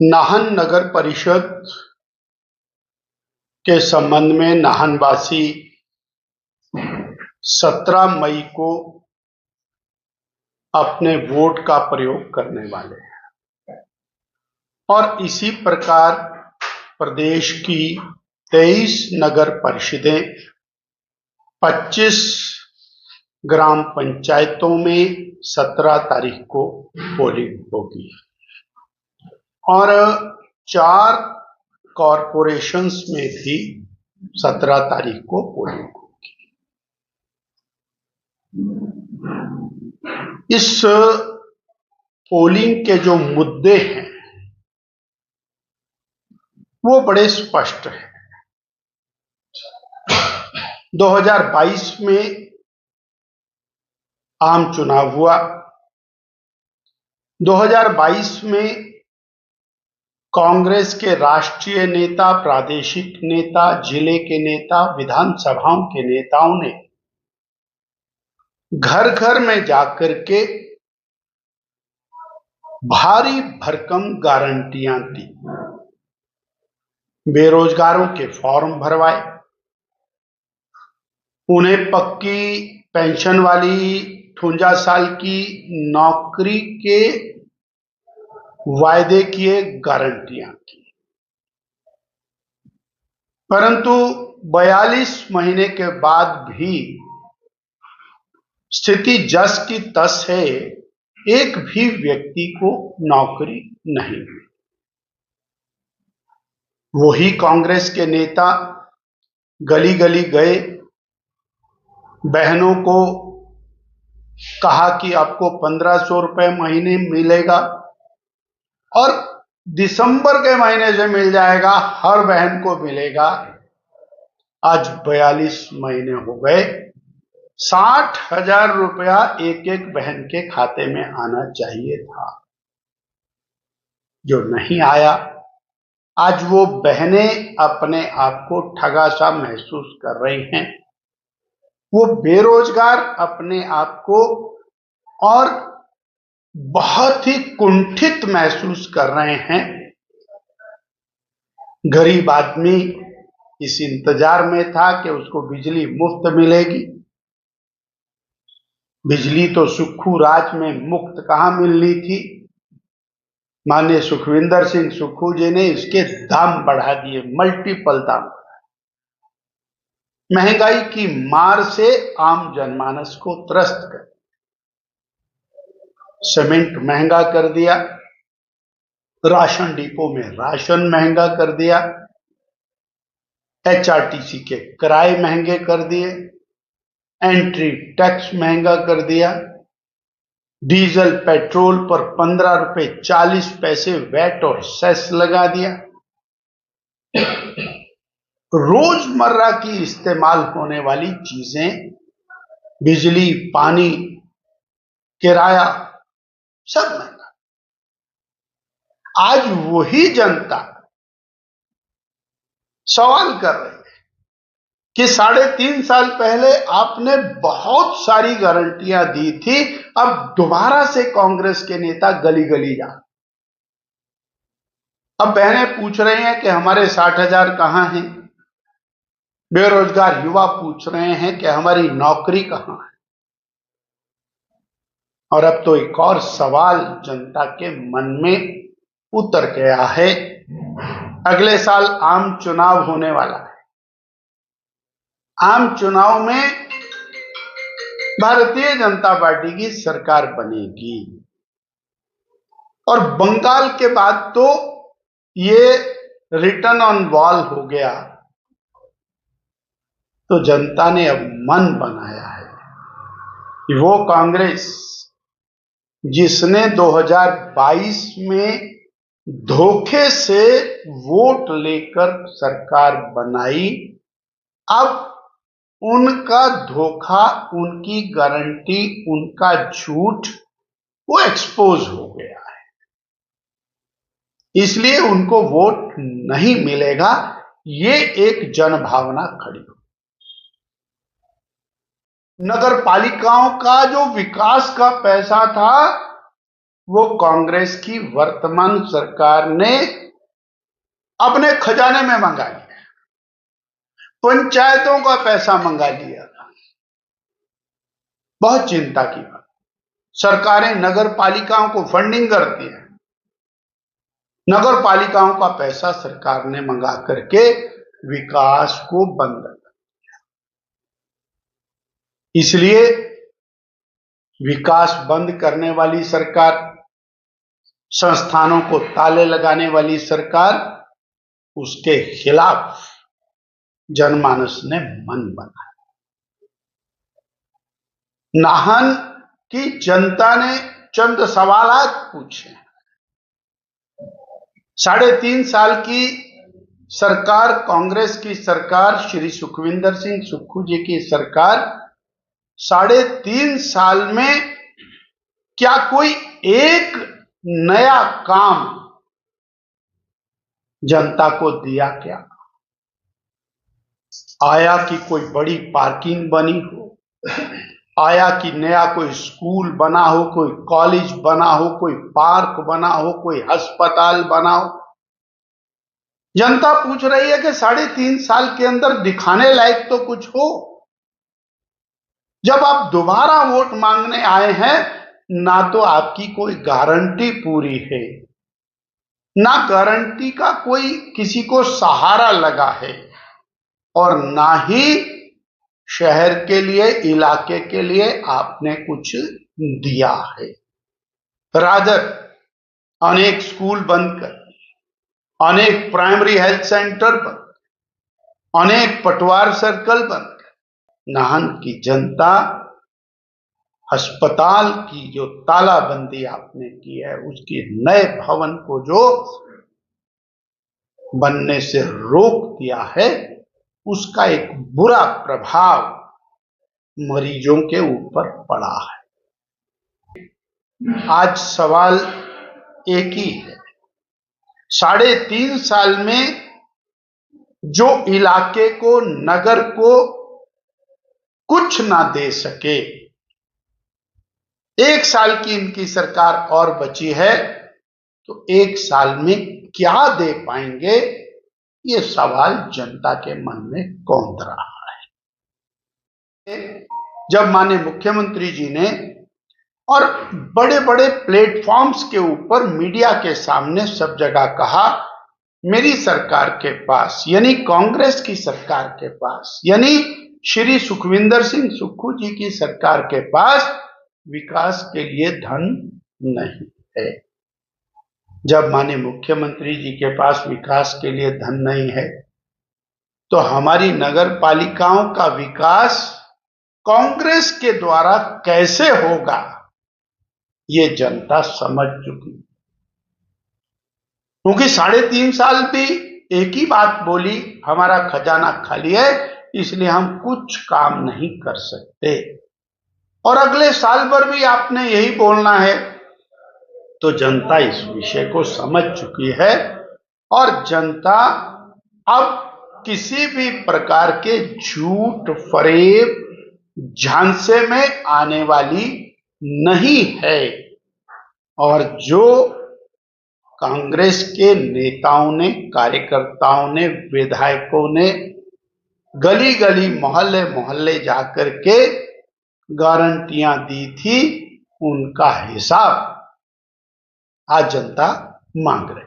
नाहन नगर परिषद के संबंध में नाहनवासी 17 मई को अपने वोट का प्रयोग करने वाले हैं और इसी प्रकार प्रदेश की 23 नगर परिषदें 25 ग्राम पंचायतों में 17 तारीख को पोलिंग होगी और 4 कॉरपोरेशंस में भी 17 तारीख को पोलिंग होगी। इस पोलिंग के जो मुद्दे हैं वो बड़े स्पष्ट हैं। 2022 में आम चुनाव हुआ। 2022 में कांग्रेस के राष्ट्रीय नेता, प्रादेशिक नेता, जिले के नेता, विधानसभाओं के नेताओं ने घर घर में जाकर के भारी भरकम गारंटियां दी। बेरोजगारों के फॉर्म भरवाए, उन्हें पक्की पेंशन वाली 58 साल की नौकरी के वायदे किए, गारंटियां की। परंतु 42 महीने के बाद भी स्थिति जस की तस है, एक भी व्यक्ति को नौकरी नहीं मिली। वही कांग्रेस के नेता गली गली गए, बहनों को कहा कि आपको 1500 रुपए महीने मिलेगा और दिसंबर के महीने से मिल जाएगा, हर बहन को मिलेगा। आज 42 महीने हो गए, 60,000 रुपया एक एक बहन के खाते में आना चाहिए था, जो नहीं आया। आज वो बहनें अपने आप को ठगा सा महसूस कर रही हैं। वो बेरोजगार अपने आप को और बहुत ही कुंठित महसूस कर रहे हैं। गरीब आदमी इस इंतजार में था कि उसको बिजली मुफ्त मिलेगी। बिजली तो सुक्खू राज में मुफ्त कहां मिलनी थी। माननीय सुखविंदर सिंह सुक्खू जी ने इसके दाम बढ़ा दिए, मल्टीपल दाम। महंगाई की मार से आम जनमानस को त्रस्त कर, सीमेंट महंगा कर दिया, राशन डिपो में राशन महंगा कर दिया, एचआरटीसी के किराए महंगे कर दिए, एंट्री टैक्स महंगा कर दिया, डीजल पेट्रोल पर 15 रुपए 40 पैसे वैट और सेस लगा दिया। रोजमर्रा की इस्तेमाल होने वाली चीजें, बिजली, पानी, किराया, सब महंगा। आज वही जनता सवाल कर रही है कि 3.5 साल पहले आपने बहुत सारी गारंटियां दी थी, अब दोबारा से कांग्रेस के नेता गली गली जा। अब बहनें पूछ रही हैं कि हमारे 60,000 कहां हैं। बेरोजगार युवा पूछ रहे हैं कि हमारी नौकरी कहां है। और अब तो एक और सवाल जनता के मन में उतर गया है। अगले साल आम चुनाव होने वाला है। आम चुनाव में भारतीय जनता पार्टी की सरकार बनेगी और बंगाल के बाद तो ये रिटर्न ऑन वॉल हो गया। तो जनता ने अब मन बनाया है कि वो कांग्रेस जिसने 2022 में धोखे से वोट लेकर सरकार बनाई, अब उनका धोखा, उनकी गारंटी, उनका झूठ वो एक्सपोज हो गया है। इसलिए उनको वोट नहीं मिलेगा। ये एक जनभावना खड़ी हो। नगर पालिकाओं का जो विकास का पैसा था वो कांग्रेस की वर्तमान सरकार ने अपने खजाने में मंगा लिया, पंचायतों का पैसा मंगा लिया। बहुत चिंता की बात। सरकारें नगर पालिकाओं को फंडिंग करती है, नगर पालिकाओं का पैसा सरकार ने मंगा करके विकास को बंद कर दिया। इसलिए विकास बंद करने वाली सरकार, संस्थानों को ताले लगाने वाली सरकार, उसके खिलाफ जनमानस ने मन बनाया। नाहन की जनता ने चंद सवालात पूछे। 3.5 साल की सरकार, कांग्रेस की सरकार, श्री सुखविंदर सिंह सुक्खू जी की सरकार, 3.5 साल में क्या कोई एक नया काम जनता को दिया क्या? आया कि कोई बड़ी पार्किंग बनी हो, आया कि नया कोई स्कूल बना हो, कोई कॉलेज बना हो, कोई पार्क बना हो, कोई अस्पताल बना हो? जनता पूछ रही है कि 3.5 साल के अंदर दिखाने लायक तो कुछ हो। जब आप दोबारा वोट मांगने आए हैं, ना तो आपकी कोई गारंटी पूरी है, ना गारंटी का कोई किसी को सहारा लगा है, और ना ही शहर के लिए, इलाके के लिए आपने कुछ दिया है। रादर अनेक स्कूल बंद कर, अनेक प्राइमरी हेल्थ सेंटर बंद, अनेक पटवार सर्कल बंद कर, नाहन की जनता अस्पताल की जो तालाबंदी आपने की है, उसकी नए भवन को जो बनने से रोक दिया है, उसका एक बुरा प्रभाव मरीजों के ऊपर पड़ा है। आज सवाल एक ही है, 3.5 साल में जो इलाके को, नगर को कुछ ना दे सके, 1 साल की इनकी सरकार और बची है, तो 1 साल में क्या दे पाएंगे, ये सवाल जनता के मन में कौंध रहा है। जब माननीय मुख्यमंत्री जी ने और बड़े बड़े प्लेटफॉर्म्स के ऊपर मीडिया के सामने सब जगह कहा, मेरी सरकार के पास, यानी कांग्रेस की सरकार के पास, यानी श्री सुखविंदर सिंह सुक्खू जी की सरकार के पास विकास के लिए धन नहीं है। जब माननीय मुख्यमंत्री जी के पास विकास के लिए धन नहीं है, तो हमारी नगर पालिकाओं का विकास कांग्रेस के द्वारा कैसे होगा, ये जनता समझ चुकी। क्योंकि 3.5 साल भी एक ही बात बोली, हमारा खजाना खाली है, इसलिए हम कुछ काम नहीं कर सकते, और अगले साल भर भी आपने यही बोलना है, तो जनता इस विषय को समझ चुकी है। और जनता अब किसी भी प्रकार के झूठ, फरेब, झांसे में आने वाली नहीं है। और जो कांग्रेस के नेताओं ने, कार्यकर्ताओं ने, विधायकों ने गली गली, मोहल्ले मोहल्ले जाकर के गारंटियां दी थी, उनका हिसाब आज जनता मांग रही।